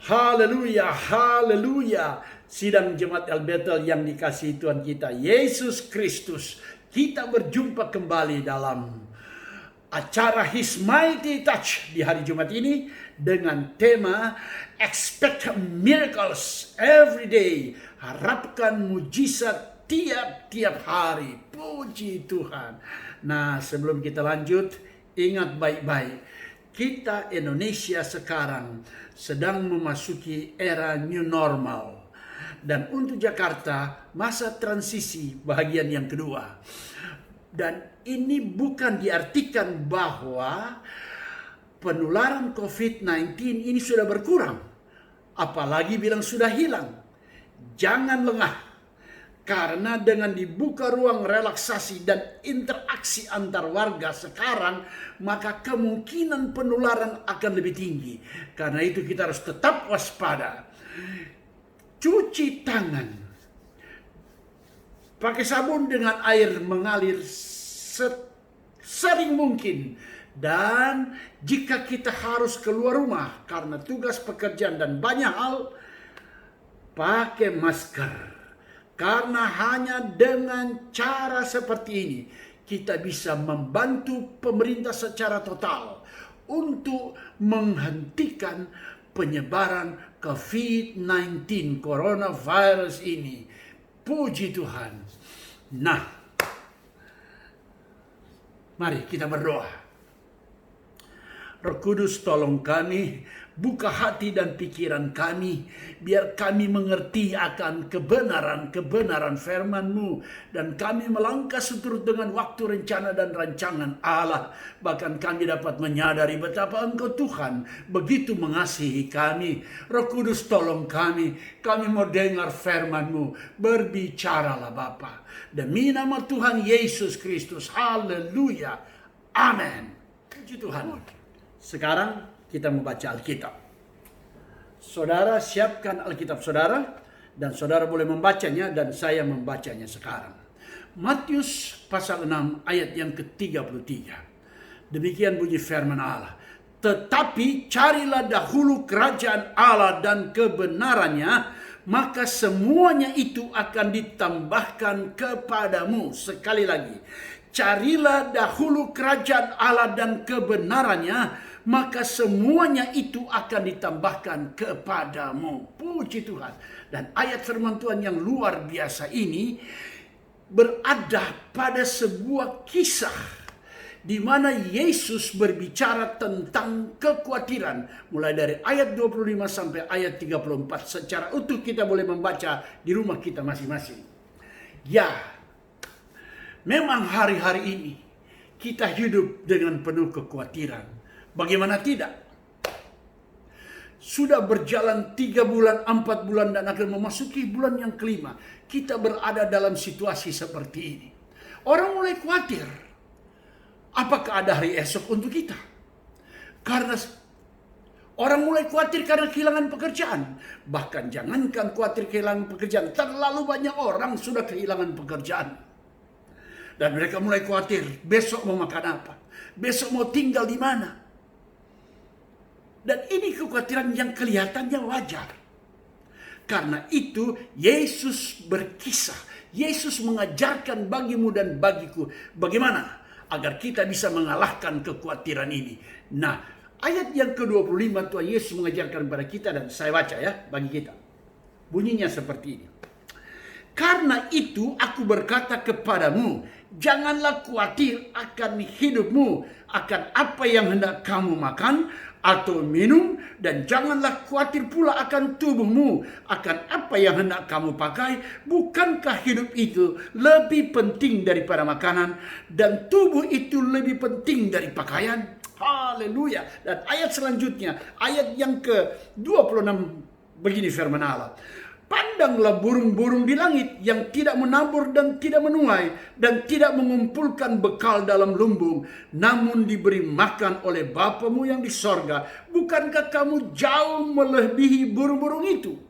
Haleluya, haleluya. Sidang Jemaat El-Betel yang dikasihi Tuhan kita Yesus Kristus. Kita berjumpa kembali dalam acara His Mighty Touch di hari Jumat ini dengan tema Expect Miracles Every Day. Harapkan mujizat tiap-tiap hari. Puji Tuhan. Nah, sebelum kita lanjut, ingat baik-baik. Kita Indonesia sekarang sedang memasuki era new normal. Dan untuk Jakarta, masa transisi bagian yang kedua. Dan ini bukan diartikan bahwa penularan COVID-19 ini sudah berkurang. Apalagi bilang sudah hilang. Jangan lengah. Karena dengan dibuka ruang relaksasi dan interaksi antar warga sekarang, maka kemungkinan penularan akan lebih tinggi. Karena itu kita harus tetap waspada. Cuci tangan. Pakai sabun dengan air mengalir sering mungkin. Dan jika kita harus keluar rumah karena tugas pekerjaan dan banyak hal, pakai masker. Karena hanya dengan cara seperti ini kita bisa membantu pemerintah secara total untuk menghentikan penyebaran COVID-19 coronavirus ini. Puji Tuhan. Nah, mari kita berdoa. Roh Kudus, tolong kami, buka hati dan pikiran kami, biar kami mengerti akan kebenaran firman-Mu, dan kami melangkah seturut dengan waktu, rencana, dan rancangan Allah. Bahkan kami dapat menyadari betapa Engkau Tuhan begitu mengasihi kami. Roh Kudus, tolong kami mau dengar firman-Mu, berbicaralah Bapa. Demi nama Tuhan Yesus Kristus, haleluya, amin. Puji Tuhan. Sekarang kita membaca Alkitab. Saudara siapkan Alkitab saudara, dan saudara boleh membacanya, dan saya membacanya sekarang. Matius pasal 6 ayat yang ke-33. Demikian bunyi firman Allah. Tetapi carilah dahulu kerajaan Allah dan kebenarannya, maka semuanya itu akan ditambahkan kepadamu. Sekali lagi, carilah dahulu kerajaan Allah dan kebenarannya, maka semuanya itu akan ditambahkan kepadamu. Puji Tuhan. Dan ayat firman Tuhan yang luar biasa ini berada pada sebuah kisah di mana Yesus berbicara tentang kekhawatiran. Mulai dari ayat 25 sampai ayat 34. Secara utuh kita boleh membaca di rumah kita masing-masing. Ya, memang hari-hari ini kita hidup dengan penuh kekhawatiran. Bagaimana tidak? Sudah berjalan 3 bulan, 4 bulan, dan akan memasuki bulan yang kelima. Kita berada dalam situasi seperti ini. Orang mulai khawatir. Apakah ada hari esok untuk kita? Karena orang mulai khawatir karena kehilangan pekerjaan. Bahkan jangankan khawatir kehilangan pekerjaan, terlalu banyak orang sudah kehilangan pekerjaan. Dan mereka mulai khawatir, besok mau makan apa? Besok mau tinggal di mana? Dan ini kekhawatiran yang kelihatannya wajar. Karena itu Yesus berkisah. Yesus mengajarkan bagimu dan bagiku bagaimana agar kita bisa mengalahkan kekhawatiran ini. Nah, ayat yang ke-25 Tuhan Yesus mengajarkan kepada kita, dan saya baca ya bagi kita. Bunyinya seperti ini. Karena itu aku berkata kepadamu, janganlah khawatir akan hidupmu, akan apa yang hendak kamu makan atau minum, dan janganlah khawatir pula akan tubuhmu, akan apa yang hendak kamu pakai. Bukankah hidup itu lebih penting daripada makanan, dan tubuh itu lebih penting dari pakaian? Haleluya. Dan ayat selanjutnya, ayat yang ke-26, begini firman Allah. Pandanglah burung-burung di langit yang tidak menabur dan tidak menuai dan tidak mengumpulkan bekal dalam lumbung, namun diberi makan oleh Bapamu yang di sorga. Bukankah kamu jauh melebihi burung-burung itu?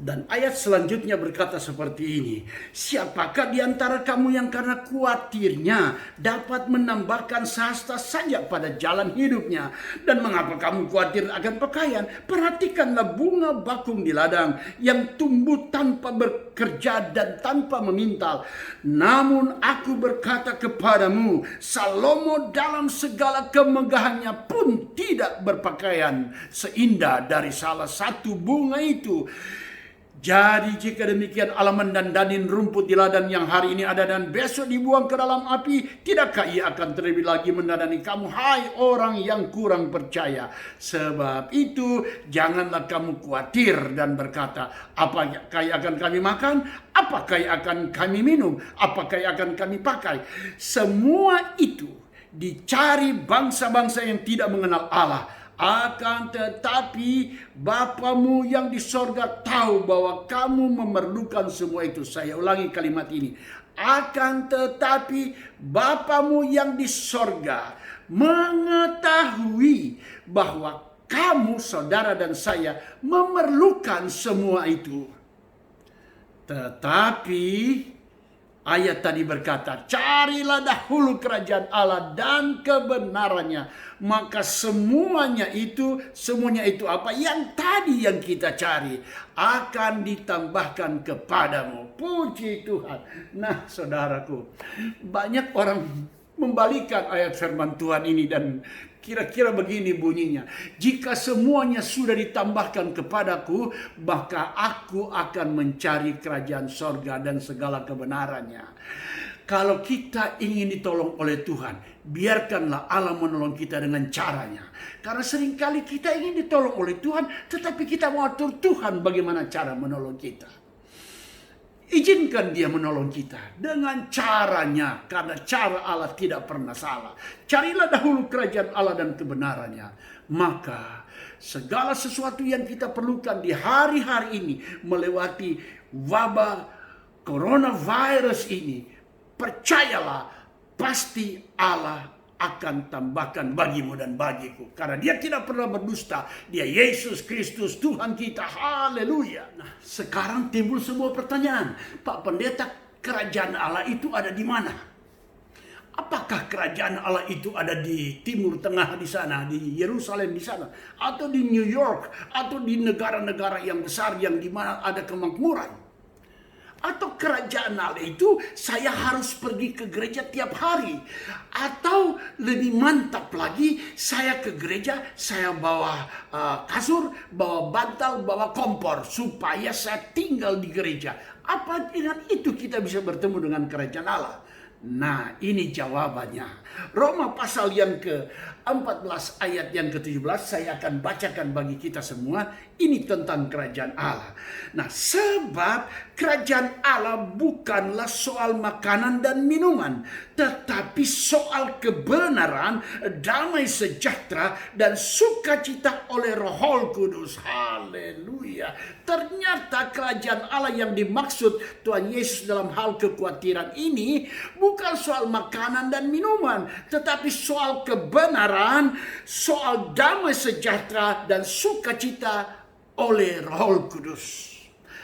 Dan ayat selanjutnya berkata seperti ini. Siapakah di antara kamu yang karena khawatirnya dapat menambahkan sehasta saja pada jalan hidupnya? Dan mengapa kamu khawatir akan pakaian? Perhatikanlah bunga bakung di ladang yang tumbuh tanpa bekerja dan tanpa memintal. Namun aku berkata kepadamu, Salomo dalam segala kemegahannya pun tidak berpakaian seindah dari salah satu bunga itu. Jadi jika demikian Allah mendandanin rumput di ladang yang hari ini ada dan besok dibuang ke dalam api, tidakkah ia akan terlebih lagi mendandani kamu, hai orang yang kurang percaya? Sebab itu janganlah kamu khawatir dan berkata, apakah yang akan kami makan? Apakah yang akan kami minum? Apakah yang akan kami pakai? Semua itu dicari bangsa-bangsa yang tidak mengenal Allah. Akan tetapi Bapamu yang di sorga tahu bahwa kamu memerlukan semua itu. Saya ulangi kalimat ini. Akan tetapi Bapamu yang di sorga mengetahui bahwa kamu, saudara dan saya, memerlukan semua itu. Tetapi ayat tadi berkata, carilah dahulu kerajaan Allah dan kebenarannya, maka semuanya itu apa yang tadi yang kita cari akan ditambahkan kepadamu. Puji Tuhan. Nah, saudaraku, banyak orang membalikan ayat firman Tuhan ini dan kira-kira begini bunyinya. Jika semuanya sudah ditambahkan kepadaku, maka aku akan mencari kerajaan sorga dan segala kebenarannya. Kalau kita ingin ditolong oleh Tuhan, biarkanlah Allah menolong kita dengan caranya. Karena seringkali kita ingin ditolong oleh Tuhan, tetapi kita mau atur Tuhan bagaimana cara menolong kita. Izinkan dia menolong kita dengan caranya, karena cara Allah tidak pernah salah. Carilah dahulu kerajaan Allah dan kebenarannya, maka segala sesuatu yang kita perlukan di hari-hari ini melewati wabah coronavirus ini, percayalah pasti Allah akan tambahkan bagimu dan bagiku. Karena dia tidak pernah berdusta. Dia Yesus Kristus Tuhan kita. Haleluya. Nah, sekarang timbul sebuah pertanyaan. Pak Pendeta, kerajaan Allah itu ada di mana? Apakah kerajaan Allah itu ada di Timur Tengah di sana, di Yerusalem di sana, atau di New York, atau di negara-negara yang besar yang di mana ada kemakmuran? Atau kerajaan Allah itu saya harus pergi ke gereja tiap hari? Atau lebih mantap lagi, saya ke gereja, saya bawa kasur, bawa bantal, bawa kompor, supaya saya tinggal di gereja. Apa dengan itu kita bisa bertemu dengan kerajaan Allah? Nah, ini jawabannya. Roma pasal yang ke-14 ayat yang ke-17 saya akan bacakan bagi kita semua. Ini tentang kerajaan Allah. Nah, sebab kerajaan Allah bukanlah soal makanan dan minuman, tetapi soal kebenaran, damai sejahtera, dan sukacita oleh Roh Kudus. Haleluya. Ternyata kerajaan Allah yang dimaksud Tuhan Yesus dalam hal kekhawatiran ini bukan soal makanan dan minuman, tetapi soal kebenaran, soal damai sejahtera, dan sukacita oleh Roh Kudus.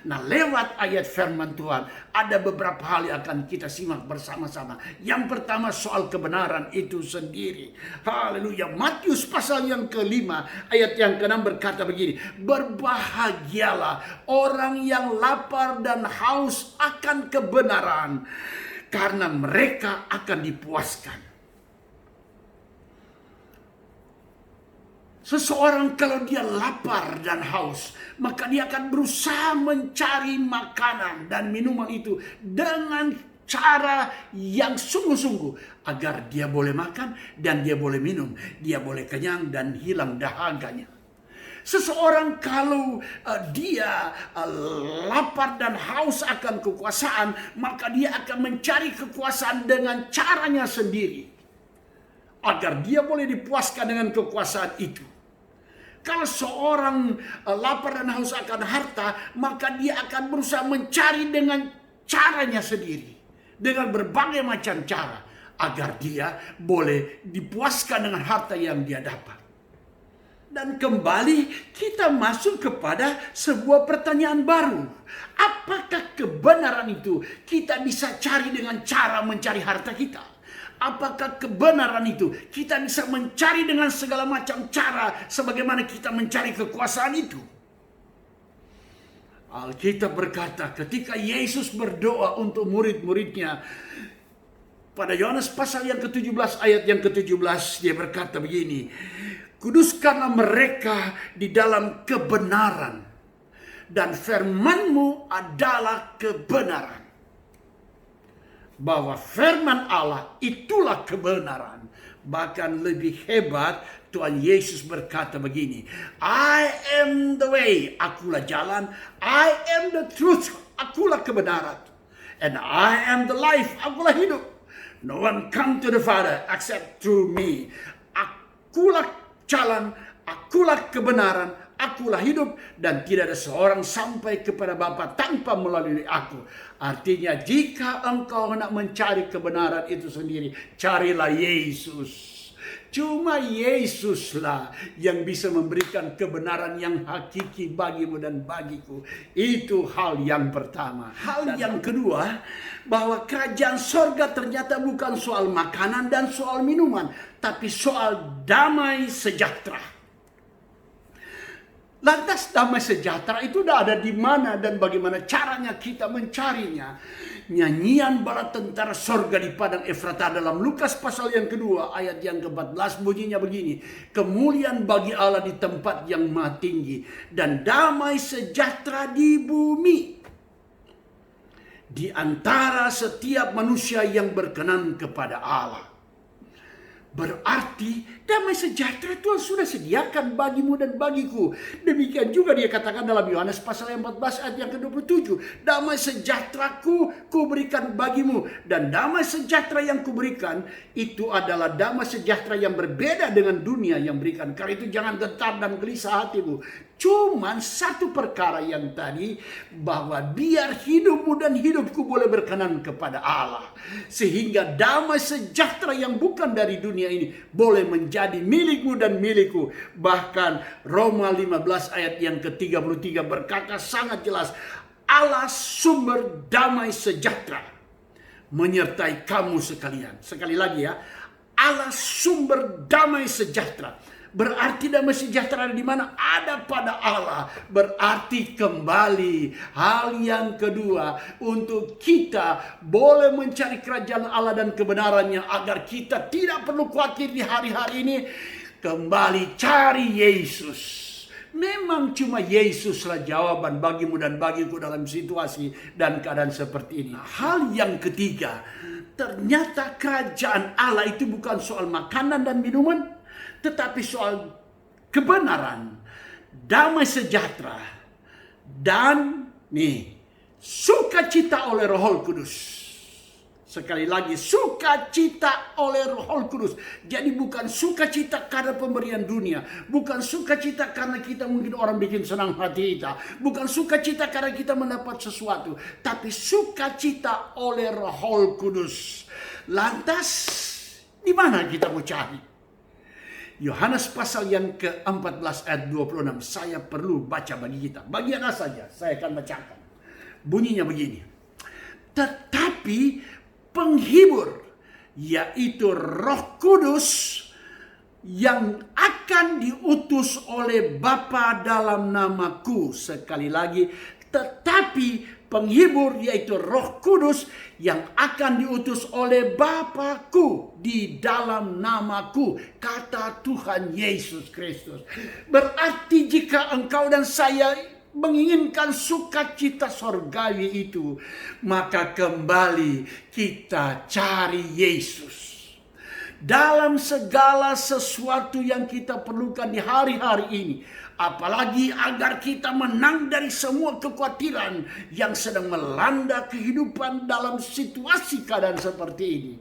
Nah, lewat ayat firman Tuhan ada beberapa hal yang akan kita simak bersama-sama. Yang pertama soal kebenaran itu sendiri. Haleluya. Matius pasal yang ke-5 ayat yang ke-6 berkata begini. Berbahagialah orang yang lapar dan haus akan kebenaran, karena mereka akan dipuaskan. Seseorang kalau dia lapar dan haus, maka dia akan berusaha mencari makanan dan minuman itu dengan cara yang sungguh-sungguh, agar dia boleh makan dan dia boleh minum, dia boleh kenyang dan hilang dahaganya. Seseorang kalau dia lapar dan haus akan kekuasaan, maka dia akan mencari kekuasaan dengan caranya sendiri, agar dia boleh dipuaskan dengan kekuasaan itu. Kalau seorang lapar dan haus akan harta, maka dia akan berusaha mencari dengan caranya sendiri, dengan berbagai macam cara, agar dia boleh dipuaskan dengan harta yang dia dapat. Dan kembali kita masuk kepada sebuah pertanyaan baru. Apakah kebenaran itu kita bisa cari dengan cara mencari harta kita? Apakah kebenaran itu kita bisa mencari dengan segala macam cara sebagaimana kita mencari kekuasaan itu? Alkitab berkata ketika Yesus berdoa untuk murid-muridnya, pada Yohanes pasal yang ke-17 ayat yang ke-17 dia berkata begini, kuduskanlah mereka di dalam kebenaran, dan firman-Mu adalah kebenaran. Bahwa firman Allah itulah kebenaran. Bahkan lebih hebat, Tuhan Yesus berkata begini, I am the way, akulah jalan, I am the truth, akulah kebenaran, and I am the life, akulah hidup. No one come to the Father except through me. Akulah jalan, akulah kebenaran, akulah hidup, dan tidak ada seorang sampai kepada Bapa tanpa melalui aku. Artinya jika engkau hendak mencari kebenaran itu sendiri, carilah Yesus. Cuma Yesuslah yang bisa memberikan kebenaran yang hakiki bagimu dan bagiku. Itu hal yang pertama. Hal yang kedua, bahwa kerajaan sorga ternyata bukan soal makanan dan soal minuman, tapi soal damai sejahtera. Lantas damai sejahtera itu udah ada di mana dan bagaimana caranya kita mencarinya? Nyanyian bala tentara sorga di padang Efrata dalam Lukas pasal yang kedua ayat yang ke-14 bunyinya begini. Kemuliaan bagi Allah di tempat yang maha tinggi dan damai sejahtera di bumi di antara setiap manusia yang berkenan kepada Allah. Berarti damai sejahtera Tuhan sudah sediakan bagimu dan bagiku. Demikian juga dia katakan dalam Yohanes pasal 14 ayat yang ke-27. Damai sejahteraku kuberikan bagimu. Dan damai sejahtera yang kuberikan itu adalah damai sejahtera yang berbeda dengan dunia yang berikan. Karena itu jangan gentar dan gelisah hatimu. Cuman satu perkara yang tadi, bahwa biar hidupmu dan hidupku boleh berkenan kepada Allah. Sehingga damai sejahtera yang bukan dari dunia ini boleh menjadi milikmu dan milikku. Bahkan Roma 15 ayat yang ke-33 berkata sangat jelas, Allah sumber damai sejahtera menyertai kamu sekalian. Sekali lagi ya, Allah sumber damai sejahtera. Berarti damai sejahtera ada di mana? Ada pada Allah. Berarti kembali hal yang kedua, untuk kita boleh mencari kerajaan Allah dan kebenarannya agar kita tidak perlu khawatir di hari-hari ini. Kembali cari Yesus. Memang cuma Yesuslah jawaban bagimu dan bagiku dalam situasi dan keadaan seperti ini. Hal yang ketiga, ternyata kerajaan Allah itu bukan soal makanan dan minuman, tetapi soal kebenaran, damai sejahtera, dan sukacita oleh Roh Kudus. Sekali lagi, sukacita oleh Roh Kudus. Jadi bukan sukacita karena pemberian dunia, bukan sukacita karena kita mungkin orang bikin senang hati kita, bukan sukacita karena kita mendapat sesuatu, tapi sukacita oleh Roh Kudus. Lantas, di mana kita mau cari? Yohanes pasal yang ke-14 ayat 26. Saya perlu baca bagi kita. Bagian saja saya akan bacakan. Bunyinya begini. Tetapi penghibur, yaitu Roh Kudus, yang akan diutus oleh Bapa dalam namaku. Sekali lagi, tetapi penghibur yaitu Roh Kudus yang akan diutus oleh Bapa-Ku di dalam namaku, kata Tuhan Yesus Kristus. Berarti jika engkau dan saya menginginkan sukacita sorgawi itu, maka kembali kita cari Yesus. Dalam segala sesuatu yang kita perlukan di hari-hari ini, apalagi agar kita menang dari semua kekhawatiran yang sedang melanda kehidupan dalam situasi keadaan seperti ini.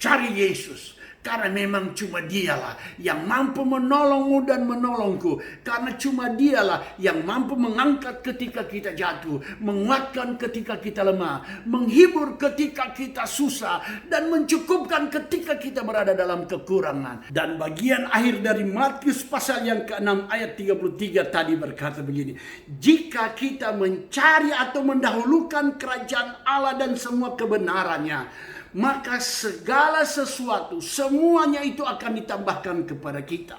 Cari Yesus. Karena memang cuma dialah yang mampu menolongmu dan menolongku. Karena cuma dialah yang mampu mengangkat ketika kita jatuh, menguatkan ketika kita lemah, menghibur ketika kita susah, dan mencukupkan ketika kita berada dalam kekurangan. Dan bagian akhir dari Matius pasal yang ke-6 ayat 33 tadi berkata begini, jika kita mencari atau mendahulukan kerajaan Allah dan semua kebenarannya, maka segala sesuatu, semuanya itu akan ditambahkan kepada kita.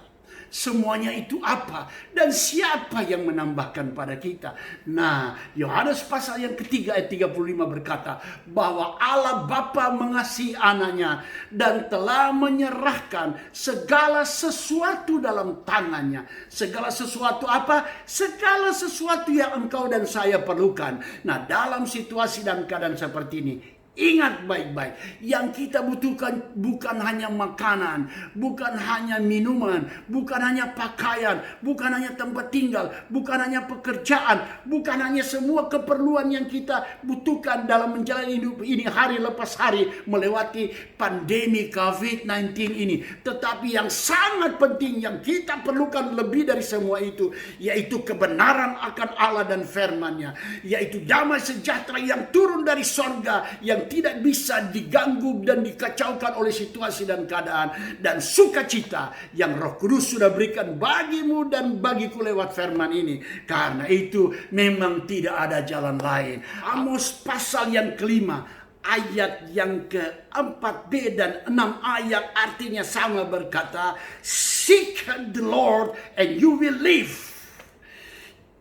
Semuanya itu apa? Dan siapa yang menambahkan pada kita? Nah, Yohanes pasal yang ketiga ayat 35 berkata bahwa Allah Bapa mengasihi anaknya dan telah menyerahkan segala sesuatu dalam tangannya. Segala sesuatu apa? Segala sesuatu yang engkau dan saya perlukan. Nah, dalam situasi dan keadaan seperti ini, ingat baik-baik, yang kita butuhkan bukan hanya makanan, bukan hanya minuman, bukan hanya pakaian, bukan hanya tempat tinggal, bukan hanya pekerjaan, bukan hanya semua keperluan yang kita butuhkan dalam menjalani hidup ini hari lepas hari melewati pandemi COVID-19 ini. Tetapi yang sangat penting yang kita perlukan lebih dari semua itu, yaitu kebenaran akan Allah dan firman-Nya, yaitu damai sejahtera yang turun dari sorga, yang tidak bisa diganggu dan dikacaukan oleh situasi dan keadaan, dan sukacita yang Roh Kudus sudah berikan bagimu dan bagiku lewat firman ini. Karena itu memang tidak ada jalan lain. Amos pasal yang kelima ayat yang ke-4b dan 6 ayat artinya sama, berkata, seek the Lord and you will live.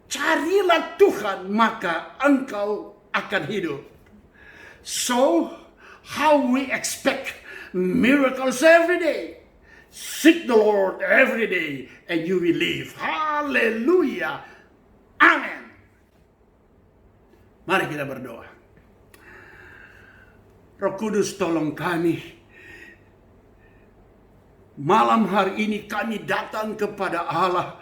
Carilah Tuhan maka engkau akan hidup. So, how we expect miracles every day. Seek the Lord every day and you will live. Haleluya. Amen. Mari kita berdoa. Roh Kudus, tolong kami. Malam hari ini kami datang kepada Allah.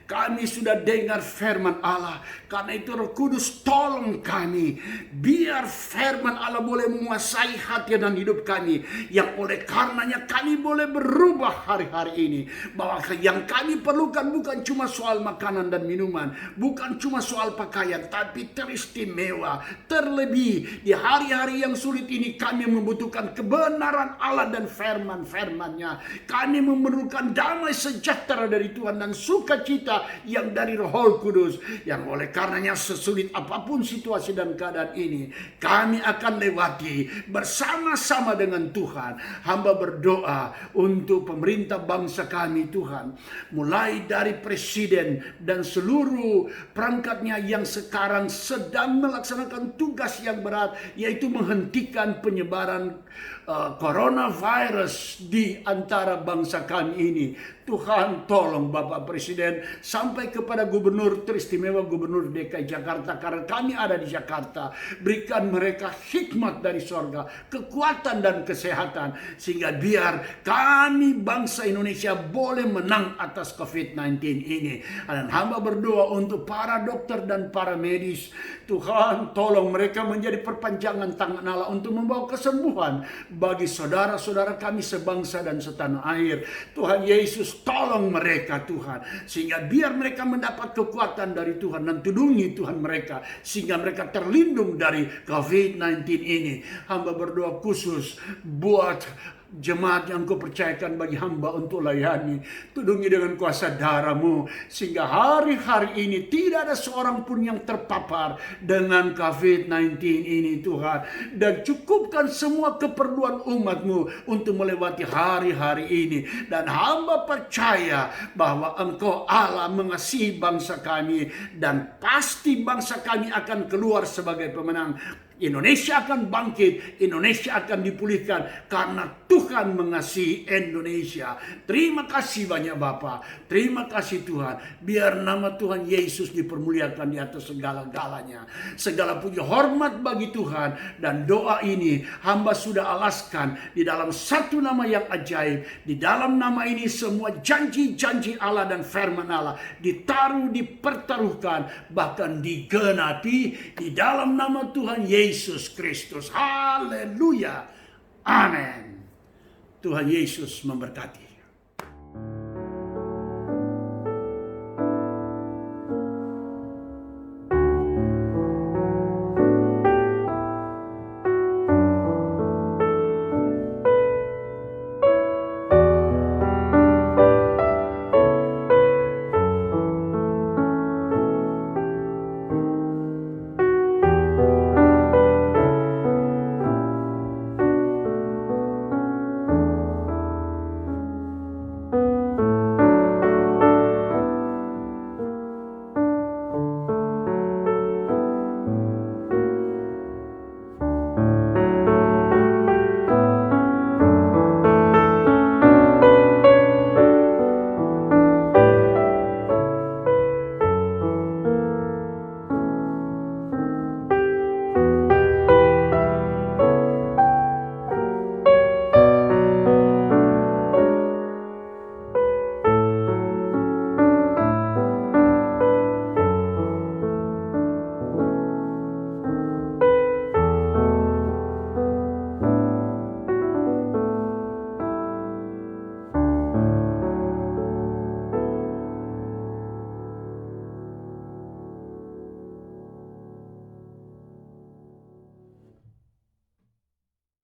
Kami sudah dengar firman Allah. Karena itu Roh Kudus tolong kami. Biar firman Allah boleh menguasai hati dan hidup kami. Yang oleh karenanya kami boleh berubah hari-hari ini. Bahwa yang kami perlukan bukan cuma soal makanan dan minuman. Bukan cuma soal pakaian. Tapi teristimewa. Terlebih di hari-hari yang sulit ini kami membutuhkan kebenaran Allah dan firman-firman-Nya. Kami memerlukan damai sejahtera dari Tuhan dan sukacita yang dari Roh Kudus, yang oleh karenanya sesulit apapun situasi dan keadaan ini kami akan lewati bersama-sama dengan Tuhan. Hamba berdoa untuk pemerintah bangsa kami Tuhan, mulai dari presiden dan seluruh perangkatnya yang sekarang sedang melaksanakan tugas yang berat, yaitu menghentikan penyebaran coronavirus di antara bangsa kami ini. Tuhan tolong Bapak Presiden sampai kepada Gubernur teristimewa Gubernur DKI Jakarta, karena kami ada di Jakarta. Berikan mereka hikmat dari sorga, kekuatan dan kesehatan, sehingga biar kami bangsa Indonesia boleh menang atas COVID-19 ini. Dan hamba berdoa untuk para dokter dan para medis. Tuhan tolong mereka menjadi perpanjangan tangan Allah untuk membawa kesembuhan bagi saudara-saudara kami sebangsa dan setanah air. Tuhan Yesus, tolong mereka Tuhan, sehingga biar mereka mendapat kekuatan dari Tuhan, dan tudungi Tuhan mereka sehingga mereka terlindung dari COVID-19 ini. Hamba berdoa khusus buat jemaat yang kau percayakan bagi hamba untuk layani. Tudungi dengan kuasa darah-Mu, sehingga hari-hari ini tidak ada seorang pun yang terpapar dengan COVID-19 ini Tuhan. Dan cukupkan semua keperluan umat-Mu untuk melewati hari-hari ini. Dan hamba percaya bahwa Engkau Allah mengasihi bangsa kami, dan pasti bangsa kami akan keluar sebagai pemenang. Indonesia akan bangkit, Indonesia akan dipulihkan karena Tuhan mengasihi Indonesia. Terima kasih banyak Bapa, terima kasih Tuhan. Biar nama Tuhan Yesus dipermuliakan di atas segala-galanya. Segala puji hormat bagi Tuhan, dan doa ini hamba sudah alaskan di dalam satu nama yang ajaib. Di dalam nama ini semua janji-janji Allah dan firman Allah ditaruh, dipertaruhkan, bahkan digenapi di dalam nama Tuhan Yesus Kristus. Haleluya. Amin. Tuhan Yesus memberkati.